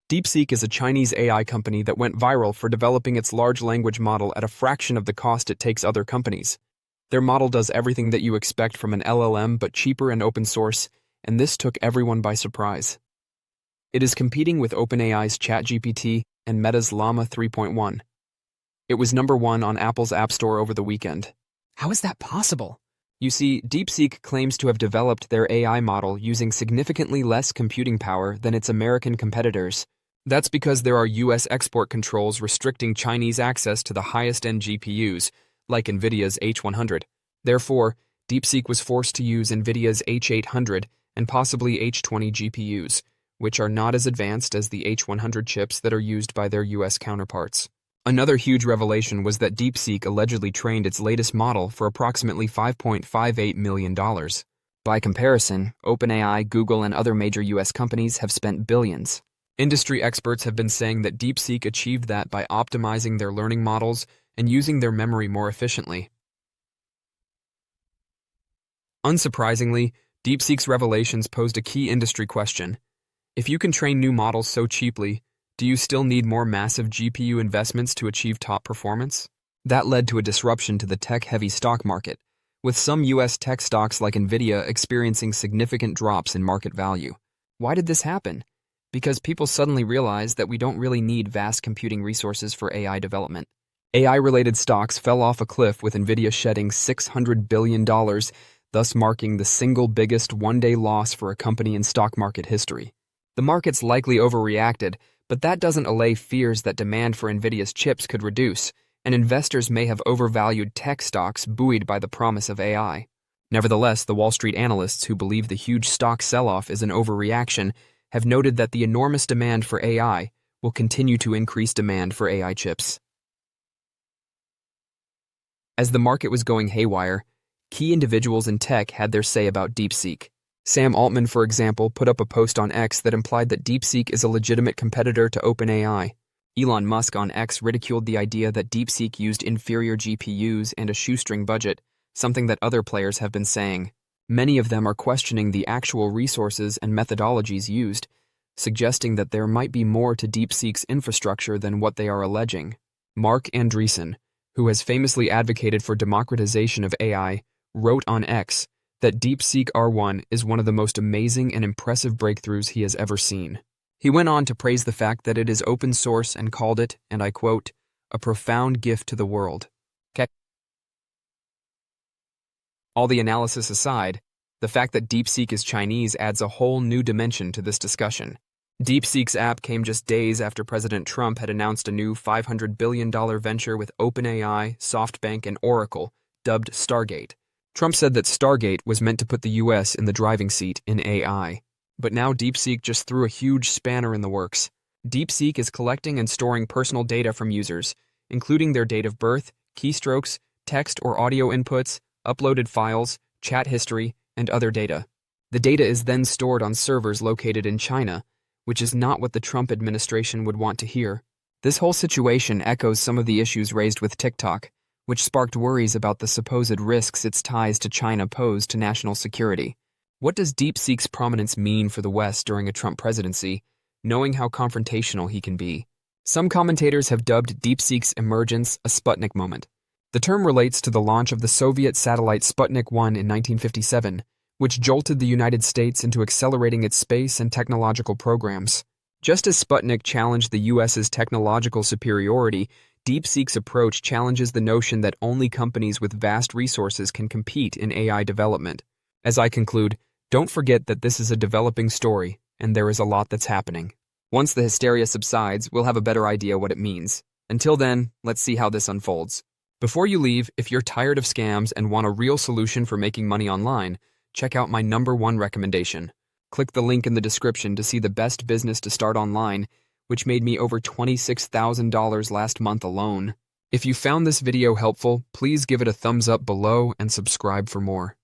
DeepSeek is a Chinese AI company that went viral for developing its large language model at a fraction of the cost it takes other companies. Their model does everything that you expect from an LLM but cheaper and open source, and this took everyone by surprise. It is competing with OpenAI's ChatGPT and Meta's Llama 3.1. It was #1 on Apple's App Store over the weekend. How is that possible? You see, DeepSeek claims to have developed their AI model using significantly less computing power than its American competitors. That's because there are US export controls restricting Chinese access to the highest-end GPUs, like NVIDIA's H100. Therefore, DeepSeek was forced to use NVIDIA's H800 and possibly H20 GPUs, which are not as advanced as the H100 chips that are used by their US counterparts. Another huge revelation was that DeepSeek allegedly trained its latest model for approximately $5.58 million. By comparison, OpenAI, Google, and other major US companies have spent billions. Industry experts have been saying that DeepSeek achieved that by optimizing their learning models and using their memory more efficiently. Unsurprisingly, DeepSeek's revelations posed a key industry question. If you can train new models so cheaply, do you still need more massive GPU investments to achieve top performance? That led to a disruption to the tech-heavy stock market, with some US tech stocks like NVIDIA experiencing significant drops in market value. Why did this happen? Because people suddenly realized that we don't really need vast computing resources for AI development. AI-related stocks fell off a cliff with NVIDIA shedding $600 billion, thus marking the single biggest one-day loss for a company in stock market history. The markets likely overreacted, but that doesn't allay fears that demand for NVIDIA's chips could reduce, and investors may have overvalued tech stocks buoyed by the promise of AI. Nevertheless, the Wall Street analysts who believe the huge stock sell-off is an overreaction have noted that the enormous demand for AI will continue to increase demand for AI chips. As the market was going haywire, key individuals in tech had their say about DeepSeek. Sam Altman, for example, put up a post on X that implied that DeepSeek is a legitimate competitor to OpenAI. Elon Musk on X ridiculed the idea that DeepSeek used inferior GPUs and a shoestring budget, something that other players have been saying. Many of them are questioning the actual resources and methodologies used, suggesting that there might be more to DeepSeek's infrastructure than what they are alleging. Mark Andreessen, who has famously advocated for democratization of AI, wrote on X that DeepSeek R1 is one of the most amazing and impressive breakthroughs he has ever seen. He went on to praise the fact that it is open source and called it, and I quote, a profound gift to the world. All the analysis aside, the fact that DeepSeek is Chinese adds a whole new dimension to this discussion. DeepSeek's app came just days after President Trump had announced a new $500 billion venture with OpenAI, SoftBank, and Oracle, dubbed Stargate. Trump said that Stargate was meant to put the US in the driving seat in AI. But now DeepSeek just threw a huge spanner in the works. DeepSeek is collecting and storing personal data from users, including their date of birth, keystrokes, text or audio inputs, uploaded files, chat history, and other data. The data is then stored on servers located in China, which is not what the Trump administration would want to hear. This whole situation echoes some of the issues raised with TikTok, which sparked worries about the supposed risks its ties to China pose to national security. What does DeepSeek's prominence mean for the West during a Trump presidency, knowing how confrontational he can be? Some commentators have dubbed DeepSeek's emergence a Sputnik moment. The term relates to the launch of the Soviet satellite Sputnik 1 in 1957, which jolted the United States into accelerating its space and technological programs. Just as Sputnik challenged the US's technological superiority, DeepSeek's approach challenges the notion that only companies with vast resources can compete in AI development. As I conclude, don't forget that this is a developing story, and there is a lot that's happening. Once the hysteria subsides, we'll have a better idea what it means. Until then, let's see how this unfolds. Before you leave, if you're tired of scams and want a real solution for making money online, check out my #1 recommendation. Click the link in the description to see the best business to start online, which made me over $26,000 last month alone. If you found this video helpful, please give it a thumbs up below and subscribe for more.